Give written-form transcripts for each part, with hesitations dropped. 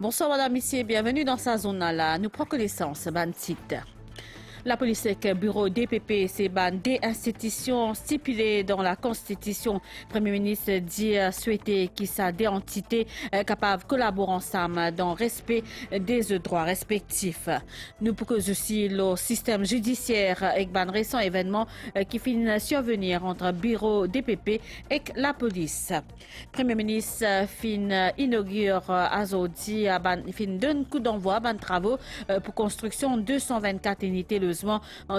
Bonsoir madame, messieurs, bienvenue dans sa zone là. Nous prenons connaissance ban site. La police avec bureau DPP, c'est des institutions stipulées dans la Constitution. Le Premier ministre dit souhaiter qu'il soit des entités capables de collaborer ensemble dans le respect des droits respectifs. Nous pouvons aussi le système judiciaire avec un récent événement qui finit survenir entre bureau DPP et la police. Le Premier ministre inaugure Azodi, fin donne coup d'envoi à travaux pour construction 224 unités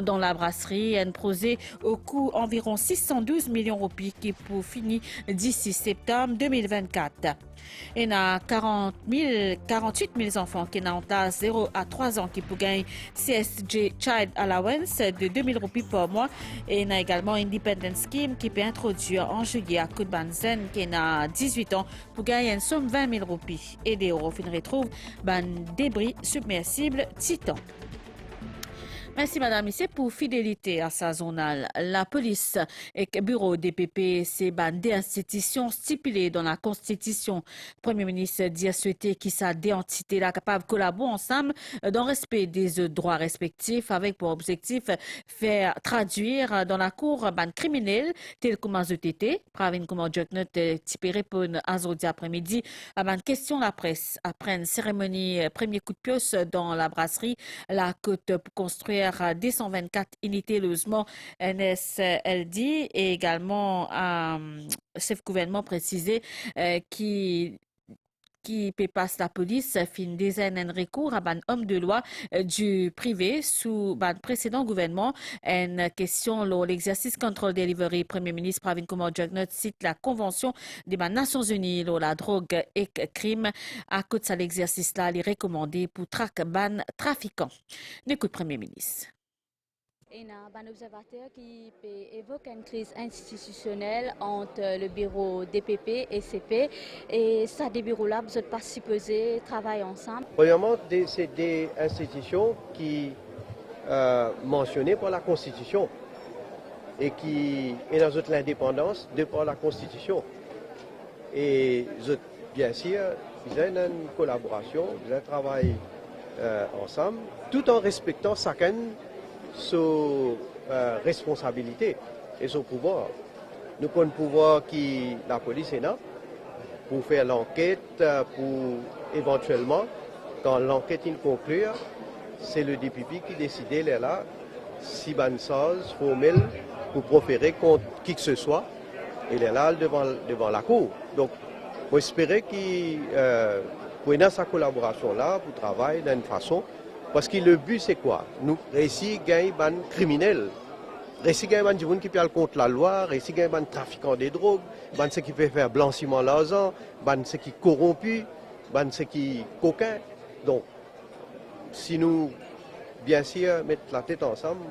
dans la brasserie, un projet au coût environ 612 millions de roupies qui pour finir d'ici septembre 2024. Il y a 48 000 enfants qui ont de 0 à 3 ans qui pour gagner CSG Child Allowance de 2 000 roupies par mois. Et il y a également Independent Scheme qui peut introduire en juillet à Koudbanzen qui a 18 ans pour gagner une somme 20 000 roupies. Et des euros, on retrouve un débris submersible Titan. Merci madame, c'est pour fidélité à sa zonale. La police et le bureau DPP, c'est des institutions stipulées dans la Constitution. Le Premier ministre dit souhaiter qu'il soit des entités là capables de collaborer ensemble dans le respect des droits respectifs avec pour objectif faire traduire dans la cour criminelle tel comme AZTT. Pravin comme Joknot type répondre aujourd'hui après-midi à une question la presse après une cérémonie premier coup de pioche dans la brasserie la côte pour construire 224 unités logement NSLD et également chef gouvernement précisé qui peut passer la police fin dizaine un recours à un homme de loi du privé sous le précédent gouvernement. Une question l'exercice contrôle delivery. Premier ministre Pravin Kumar Jugnauth cite la convention des Nations Unies la drogue et crime. À côté de l'exercice là, il est recommandé pour traquer ban trafiquants. Écoute Premier ministre. Il y a un observateur qui évoque une crise institutionnelle entre le bureau DPP et CP. Et ça, des bureaux-là, vous n'êtes pas supposés travailler ensemble. Premièrement, c'est des institutions qui mentionnées par la Constitution et qui est dans l'indépendance de par la Constitution. Et bien sûr, ils ont une collaboration, ils ont un travail ensemble, tout en respectant chacun son responsabilité et son pouvoir. Nous avons le pouvoir qui la police est là pour faire l'enquête, pour éventuellement, quand l'enquête est conclue, c'est le DPP qui décide là si une chose formelle pour proférer contre qui que ce soit, il est là devant la cour. Donc, on espérer qu'il prenne sa collaboration là pour travailler d'une façon. Parce que le but, c'est quoi? Nous réussissons à gagner des criminels. Réussissons à gagner des gens qui parlent contre la loi, réussissons à gagner des trafiquants de drogue, des gens qui peuvent faire blanchiment l'argent, des gens qui corrompus, des gens qui coquins. Donc, si nous, bien sûr, mettons la tête ensemble,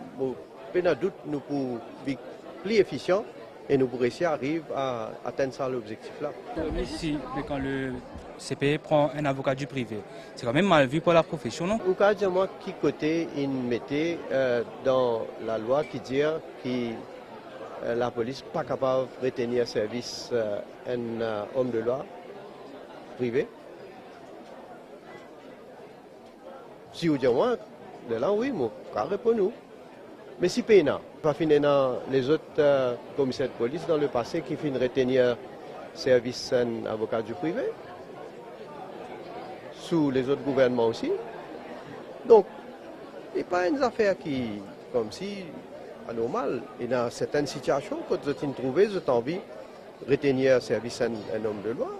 pas de doute, nous pouvons être plus efficients et nous pourrons réussir à arriver à atteindre ça, l'objectif-là. Ici, quand le CPE prend un avocat du privé, c'est quand même mal vu pour la profession, non? Au cas de moi, qui côté il mettait dans la loi qui dit que la police n'est pas capable de retenir service un homme de loi privé? Si vous dites moi, de là, oui, moi, je réponds nous. Mais si pas pas fini dans les autres commissaires de police dans le passé qui finissent retenir service un avocat du privé, sous les autres gouvernements aussi. Donc, ce n'est pas une affaire qui, comme si, anormale. Et dans certaines situations, quand vous êtes trouvé, vous avez envie de retenir service un homme de loi.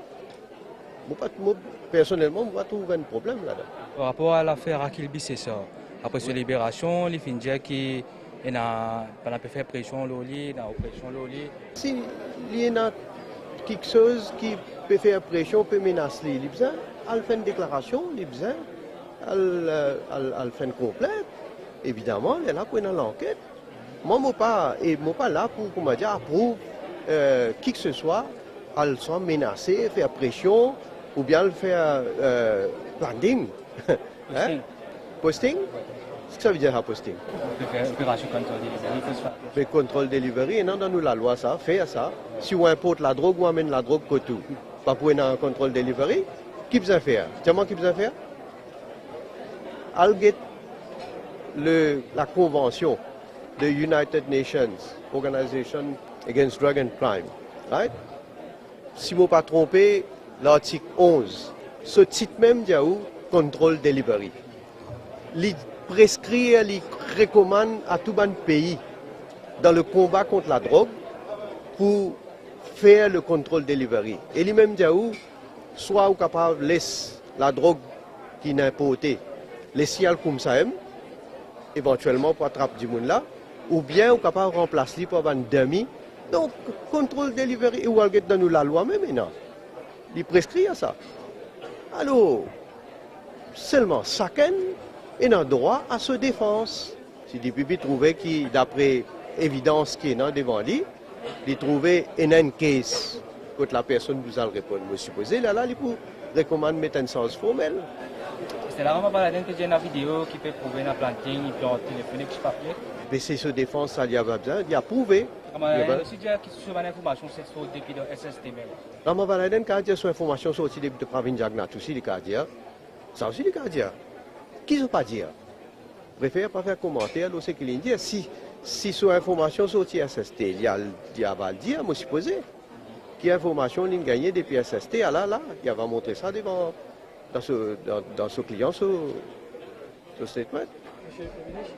Moi, personnellement, je trouve un problème là-dedans. Par rapport à l'affaire Akilbi, c'est ça. Après sa libération, il finit dire qu'il a fait pression l'oli, pression l'oli. Si il y a quelque chose qui peut faire pression, peut menacer, il besoin, elle fait une déclaration, il besoin, elle fait une complète. Évidemment, elle est là pour une enquête. Moi, je ne suis pas là pour approuver qui que ce soit, elle soit menacée, faire pression, ou bien faire planning. Posting? Qu'est-ce que ça veut dire, posting? Opération contrôle delivery. Le contrôle delivery, non, dans la loi, ça, fait ça. Si on importe la drogue, on amène la drogue que tout. Pas pour un contrôle delivery. Qui besoin faire? Comment qui besoin faire? Al get la convention de United Nations Organization Against Drug and Crime, right? Si je ne me pas trompé, l'article 11, ce titre même dit contrôle delivery. Il prescrit, il recommande à tout le pays dans le combat contre la drogue pour faire le contrôle delivery. Et lui-même dit soit ou capable de laisser la drogue qui n'est importée, laisser comme ça éventuellement pour attraper du monde là, ou bien ou capable de remplacer par un demi. Donc, contrôle delivery, ou alors dans la loi même maintenant. Il prescrit à ça. Alors, seulement chacun est en droit à se défendre. Si des pupilles trouvaient qui, d'après évidence qui est devant lui, il trouvait une case quand la personne vous a répondu. Je suppose là, il peut recommander mettre un sens formel. C'est là on va parler d'une vidéo qui peut prouver un planting, il peut téléphoner sur papier. Mais c'est se défendre, ça, il y a besoin, il y a prouvé. aussi dire qu'il y a une information sur depuis le SST même. Rama Valaiden, quand il y a une information sur le de Pravin Jagnat, aussi les cas dire. Ça aussi les cas dire. Qui ne pas dire? Préfère pas faire commentaire, alors c'est qu'il dit. Si sur information sur le SST, il y a va le dire, moi supposé. Qui information il gagné depuis SST, là, il va montrer ça devant dans ce client, ce statement. Monsieur le ministre,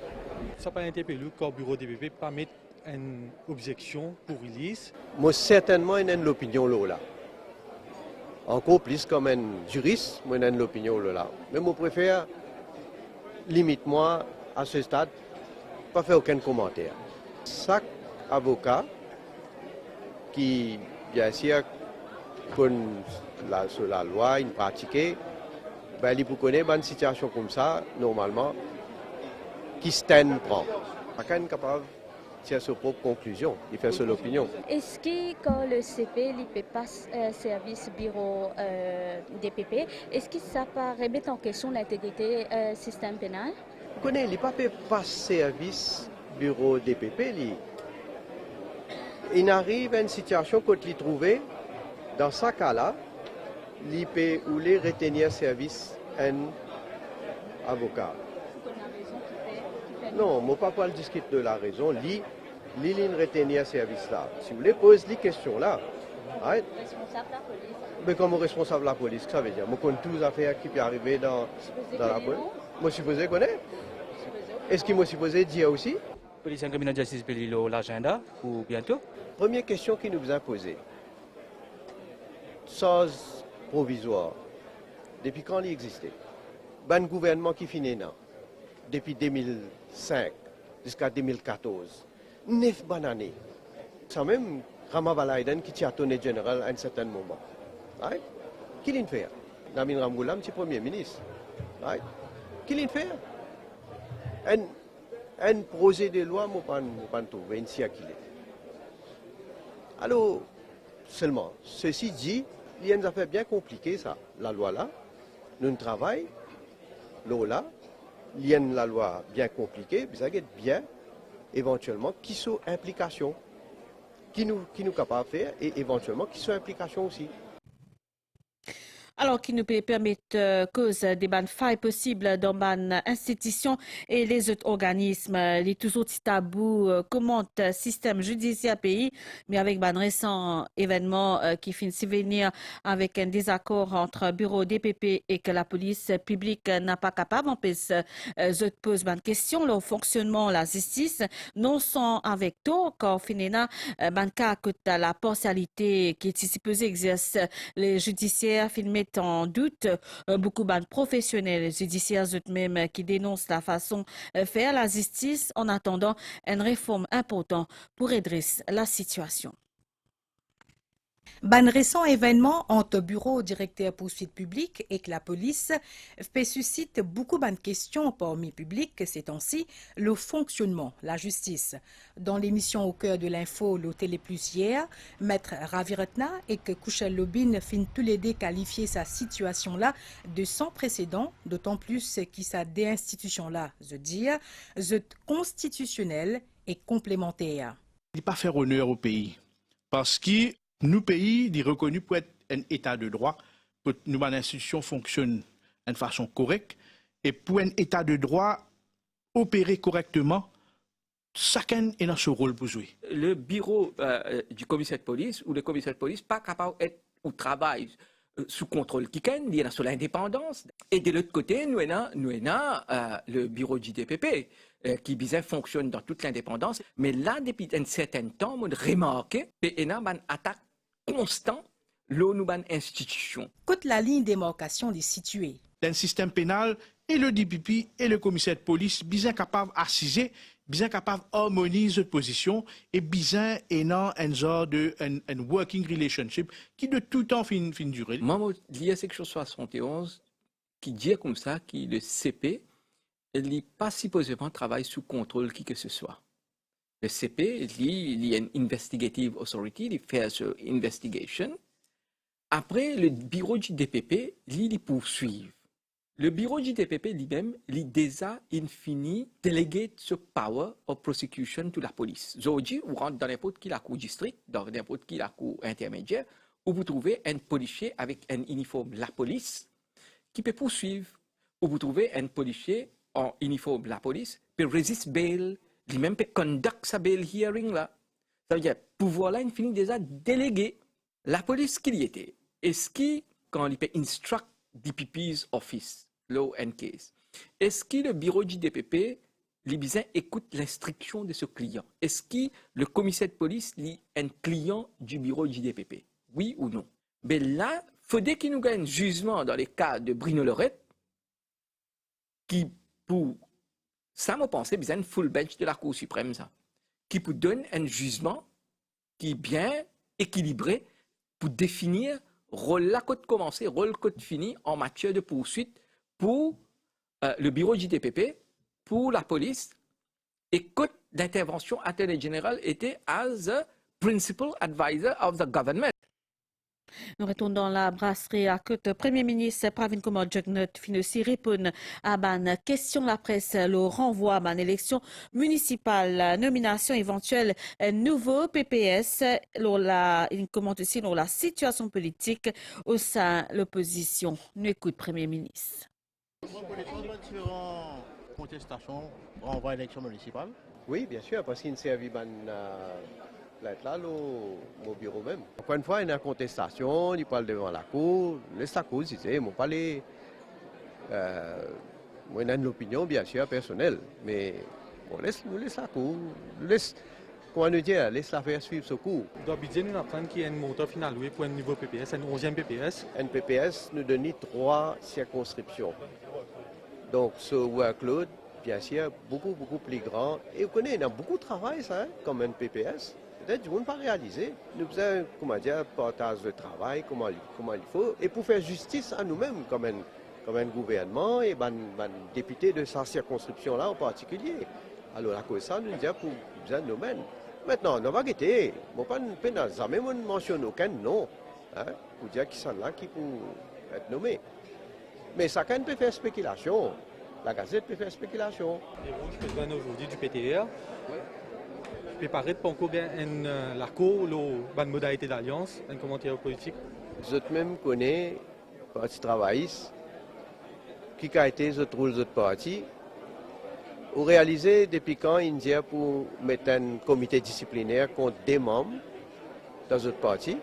ça pas interpellé le bureau DPP pas mettre une objection pour release. Moi, certainement, il y a l'opinion là. Encore plus comme un juriste, moi, il y a l'opinion là. Mais moi, je préfère, limite-moi, à ce stade, pas faire aucun commentaire. Chaque avocat qui, bien sûr, connaît sur la loi, il pratique, ben, il peut connaître une situation comme ça, normalement, qui stand prend. Chacun est capable de faire sa propre conclusion, il fait son opinion. Est-ce que quand le CP ne peut pas service bureau DPP, est-ce que ça peut remettre en question l'intégrité système pénal? Vous connaissez, il ne peut pas service bureau DPP. Il arrive à une situation quand il trouve, dans ce cas-là, il peut ou les retenir service un avocat. Non, je ne vais pas discuter de la raison. Il retenir service là. Si vous voulez poser les questions là, right? Responsable de la police. Mais comme responsable de la police, ça veut dire, moi, je connais toutes les affaires qui peuvent arriver dans la police. Moi, je suppose connaître. Est-ce qu'il m'a supposé dire aussi? La police et criminel justice peut l'agenda pour bientôt. Première question qui nous a posée. SOS provisoire, depuis quand il existait? Un gouvernement qui finit là, depuis 2005 jusqu'à 2014. 9 bonnes années. Ça même, Rama Valaiden qui tient attorney général à un certain moment. Right? Qui l'a fait? Namin Ramgoulam, c'est premier ministre. Right? Qui l'a fait? Un projet de loi, je ne pas trouver un siècle. Alors, seulement, ceci dit, il y a une affaire bien compliquée, ça, la loi là. Nous travaillons, là, il y a la loi bien compliquée, mais ça va être bien, éventuellement, qui sont implications, qui nous capables de faire, et éventuellement, qui sont implications aussi. Alors, qui nous peut permettre cause des bonnes failles possibles dans les institutions et les autres organismes. Les toujours tabous commentent le système judiciaire pays, mais avec un récent événement qui finit de venir avec un désaccord entre bureau DPP et que la police publique n'a pas capable. En plus, je pose une question, le fonctionnement de la justice, non sans avec toi, quand finalement, cas que la partialité qui est supposée exerce les judiciaires filmés en doute beaucoup de professionnels judiciaires eux-mêmes qui dénoncent la façon de faire la justice en attendant une réforme importante pour redresser la situation. Ban récent événement entre bureau directeur poursuite publique et que la police fait suscite beaucoup de questions parmi public ces temps-ci, le fonctionnement, la justice. Dans l'émission Au cœur de l'info, le Télé Plus hier, Maître Raviratna et que Kouchel Lobin fin tous les deux qualifier sa situation-là de sans précédent, d'autant plus qu'il sa déinstitution-là, je dire, constitutionnelle et complémentaire. Il n'est pas faire honneur au pays parce que nous pays est reconnu pour être un état de droit pour que nos institutions fonctionnent de façon correcte et pour un état de droit opérer correctement, chacun est dans ce rôle pour jouer. Le bureau du commissaire de police ou le commissaire de police pas capable d'être au travail sous contrôle Kiken, il y a sur l'indépendance. Et de l'autre côté, nous avons le bureau du DPP qui bien fonctionne dans toute l'indépendance. Mais là, depuis un certain temps, on a remarqué qu'il y a une attaque constante dans nos institutions. Côte la ligne de démarcation est située. Dans le système pénal, et le DPP et le commissaire de police, bien capable d'assiser, bien capable d'harmoniser cette position et bien ayant un genre de un working relationship qui de tout temps fin durer. Moi, il y a section 71 qui dit comme ça que le CP n'est pas supposément travaille sous contrôle qui que ce soit. Le CP, il y a une investigative authority, il fait une investigation. Après, le bureau du DPP, il poursuit. Le bureau du DPP lui-même, il déjà infini délégué ce power of prosecution to la police. Aujourd'hui, vous rentrez dans n'importe qui la cour district, dans n'importe qui la cour intermédiaire, où vous trouvez un policier avec un uniforme la police qui peut poursuivre. Où vous trouvez un policier en uniforme la police peut résister bail, lui-même peut conduire sa bail hearing là. Ça veut dire, pouvoir là, infini déjà délégué. La police qui y était, est-ce qu'il, quand il peut instruct DPP's office, law and case, est-ce que le bureau du DPP, l'Ibizin, écoute l'instruction de ce client? Est-ce que le commissaire de police est un client du bureau du DPP? Oui ou non? Mais là, il faudrait qu'il nous gagne un jugement dans les cas de Bruno Lorette, qui, pour, ça me pensait, besoin une full bench de la Cour suprême, ça, qui peut donner un jugement qui est bien équilibré pour définir rôle la côte commencé, rôle côte fini en matière de poursuite pour le bureau du DPP, pour la police, et côte d'intervention Attorney General était as a principal advisor of the government. Nous retournons dans la brasserie à côté. Premier ministre Pravin Kumar Jugnauth finit aussi répondre à une question la presse, le renvoi à une élection municipale, nomination éventuelle, un nouveau PPS, il commente aussi la situation politique au sein de l'opposition. Nous écoute Premier ministre. Contestation, renvoi à l'élection municipale? Oui, bien sûr, parce qu'il ne servait pas là au bureau même. Encore une fois, il y a une contestation, il parle devant la cour, laisse la cour, si c'est, moi parler. Moi, j'ai une opinion, bien sûr, personnelle, mais on laisse la cour, comment nous dire, laisse la faire suivre ce cours. Dans le budget, nous apprenons qu'il y a un montant final pour un nouveau PPS, un 11e PPS. Un PPS nous donne 3 circonscriptions. Donc, ce workload, bien sûr, beaucoup plus grand. Et vous connaissez, il y a beaucoup de travail, ça, hein, comme un PPS. Peut-être que vous ne pas réaliser. Nous faisons, comment dire, partage de travail, comment il faut. Et pour faire justice à nous-mêmes, comme un gouvernement et un député de sa circonscription-là en particulier. Alors, à cause de ça, nous disons pour besoin de nous-mêmes. Maintenant, nous va guetter. On ne peut jamais mentionner aucun nom, hein, pour dire qui sont là, qui peut être nommé. Mais chacun peut faire spéculation. La Gazette peut faire spéculation. Et vous, je président aujourd'hui du PTR. peut paraître pour encore la cour, la modalité d'alliance, un commentaire politique. Je même connais le Parti travailliste, qui a été le rôle de parti, ou réalisé depuis quand India pour mettre un comité disciplinaire contre des membres dans notre parti,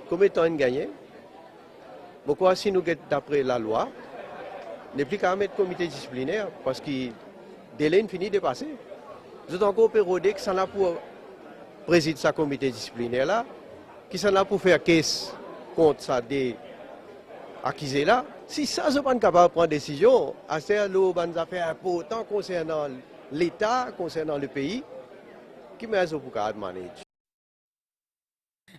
comme étant gagné. Pourquoi si nous sommes d'après la loi, n'est plus qu'à mettre comité disciplinaire parce que le délai est fini de passer. Vous êtes encore pérodé qui sont là pour présider ce comité disciplinaire là, qui sont là pour faire caisse contre ça des accusés là. Si ça, je ne suis pas capable de prendre décision, à faire des affaires importantes concernant l'État, concernant le pays, qui m'a pour demander.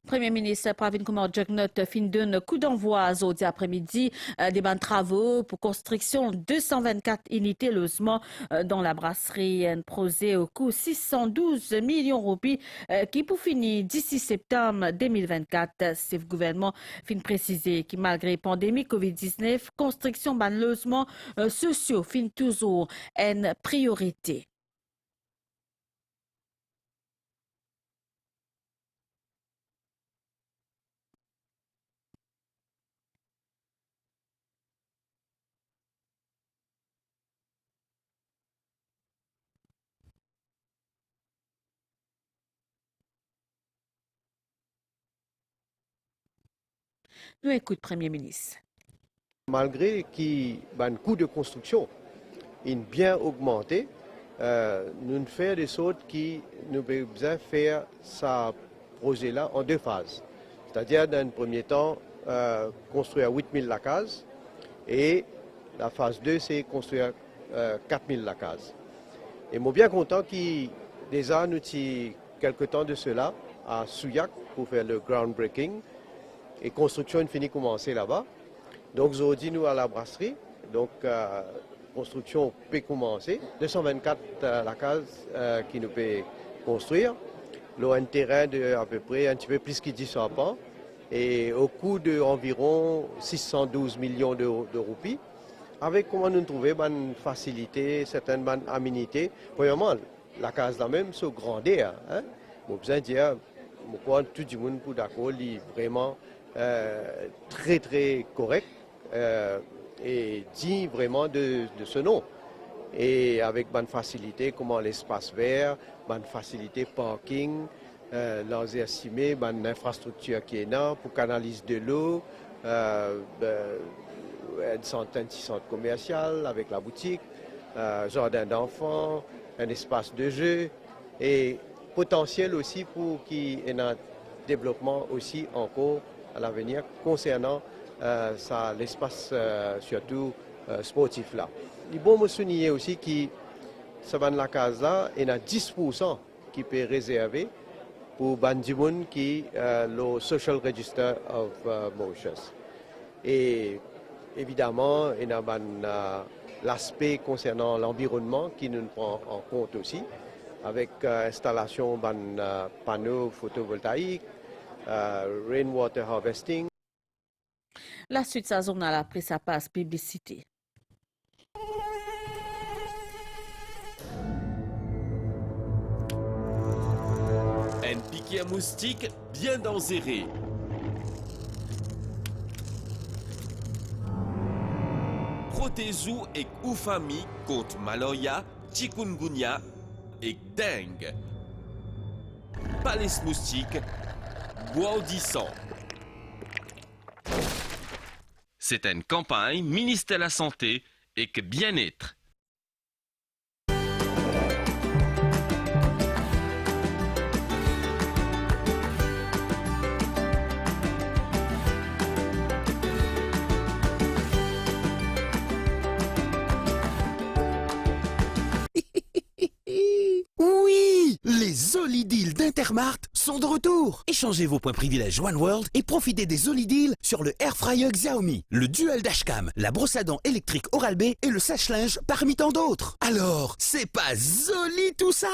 Premier ministre Pravin Kumar Jugnauth fin d'un coup d'envoi aujourd'hui après-midi des bancs de travaux pour construction 224 unités logements dans la brasserie projet au coût 612 millions de roupies qui pour finir d'ici septembre 2024. C'est le gouvernement fin précisé que malgré la pandémie COVID-19, construction de logements sociaux fin toujours une priorité. Nous écoute Premier ministre. Malgré que le coût de construction est bien augmenté, nous faisons des sortes qui nous besoin faire ce projet-là en deux phases. C'est-à-dire, dans un premier temps, construire 8000 la case et la phase 2, c'est construire 4000 la case. Et je suis bien content que déjà nous avons quelques temps de cela à Souillac pour faire le groundbreaking et construction finie commencer là-bas. Donc aujourd'hui nous à la brasserie, donc construction peut commencer. 224 la case qui nous peut construire. Là, un terrain de à peu près un petit peu plus que 10 ans et au coût d'environ 612 millions de roupies. Avec comment nous trouver une facilité, certaines aménités. Premièrement, la case là même se grandeur. Hein? Bon, besoin de dire, tout le monde est d'accord, il est vraiment très très correct et dit vraiment de ce nom. Et avec bonne facilité, comment l'espace vert, bonne facilité parking, l'enjeu estimé, bonne infrastructure qui est là pour canaliser de l'eau. Un centre commercial avec la boutique, jardin d'enfants, un espace de jeu et potentiel aussi pour qu'il y ait un développement aussi encore à l'avenir concernant l'espace surtout sportif là. Il est bon me souligner aussi que la case là, il y a 10% qui peut réserver pour Bandimoun qui le Social Register of Motions. Et évidemment, il y a l'aspect concernant l'environnement qui nous prend en compte aussi, avec installation de panneaux photovoltaïques, rainwater harvesting. La suite saisonnière après sa passe publicité. Un piquet à moustique bien danséré. Protégez-vous et ou famille contre malaria, chikungunya et dengue. Palais moustique, bois audissant. C'est une campagne ministère de la Santé et que bien-être. Oui, les Zolideals d'Intermart sont de retour. Échangez vos points privilèges One World et profitez des Zolideals sur le Air Fryer Xiaomi, le Dual Dashcam, la brosse à dents électrique Oral-B et le sèche-linge parmi tant d'autres. Alors, c'est pas Zoli tout ça?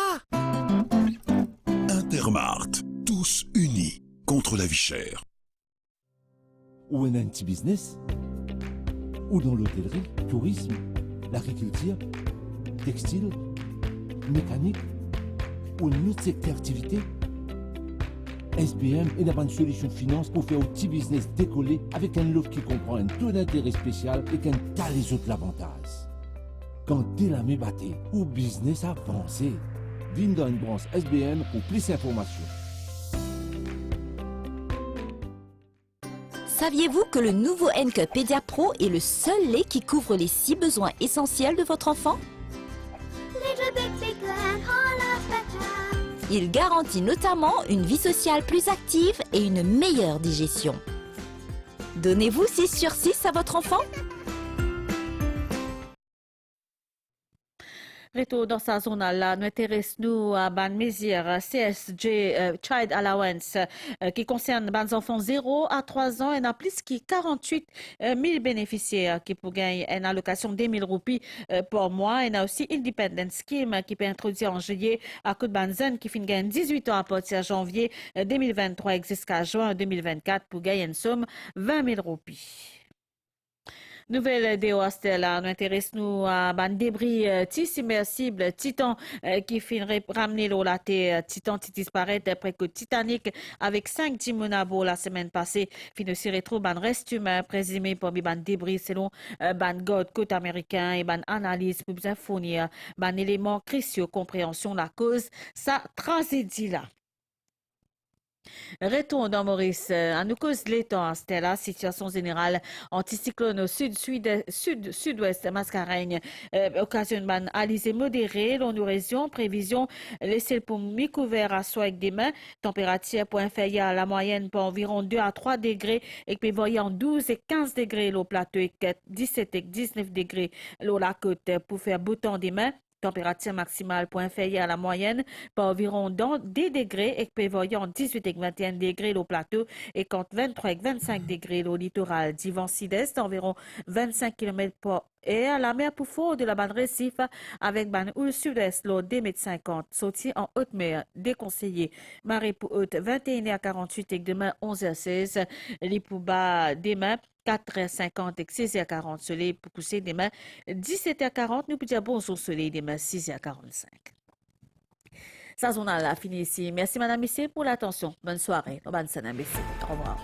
Intermart, tous unis contre la vie chère. Ou un petit business, ou dans l'hôtellerie, tourisme, l'agriculture, textile, mécanique ou une autre secteur d'activité, SBM est une solution finance pour faire un petit business décoller avec un lot qui comprend un taux d'intérêt spécial et qu'un tas les autres l'avantage. Quand t'es la mébattée ou business avancé, viens dans une branche SBM pour plus d'informations. Saviez-vous que le nouveau Henke Pedia Pro est le seul lait qui couvre les 6 besoins essentiels de votre enfant? Il garantit notamment une vie sociale plus active et une meilleure digestion. Donnez-vous 6 sur 6 à votre enfant? Retour dans sa zone là, nous intéressons à ban mesure CSG Child Allowance qui concerne les enfants 0 à 3 ans et a plus que 48 000 bénéficiaires qui pourraient gagner une allocation de 1 000 roupies par mois. Et a aussi Independent Scheme qui peut introduire en juillet à coup de banzen qui finit gagner 18 ans à partir de janvier 2023 jusqu'à juin 2024 pour gagner une somme 20 000 roupies. Nouvelle de Hostel, nous intéressons à un débris submersible Titan qui finit ramener l'eau la terre. Titan qui disparaît après que Titanic avec 5 Jimonabo la semaine passée finit aussi retrouver un reste humain présumé parmi un débris selon un god côte américain et une analyse pour bien fournir un élément crucial compréhension la cause sa tragédie là. Retour dans Maurice. À nous cause les temps, c'était la situation générale anticyclone au sud-ouest Mascareigne. Occasion de alizé modéré, dans nos régions, prévision, laissez pour mi-couvert à soi avec des mains. Température pour inférieure à la moyenne pour environ 2 à 3 degrés et puis voyant 12 et 15 degrés le plateau et 17 et 19 degrés le la côte pour faire beau temps des mains. Température maximale pour inférieure à la moyenne par environ 10 degrés et prévoyant 18 et 21 degrés au plateau et compte 23 et 25 degrés au littoral. Divan sud-est d'environ 25 km par heure. La mer pour fond de la bande récif avec ban ou sud-est l'eau des mètres 50. Sorti en haute mer déconseillé. Marée pour haute 21h48 et demain 11h16. Les pour bas demain 4h50 et 6h40 soleil pour pousser demain 17h40 nous pouvons dire bonjour soleil demain 6h45. Ça on a fini ici. Merci madame Messier pour l'attention. Bonne soirée. Bonne semaine. Au revoir.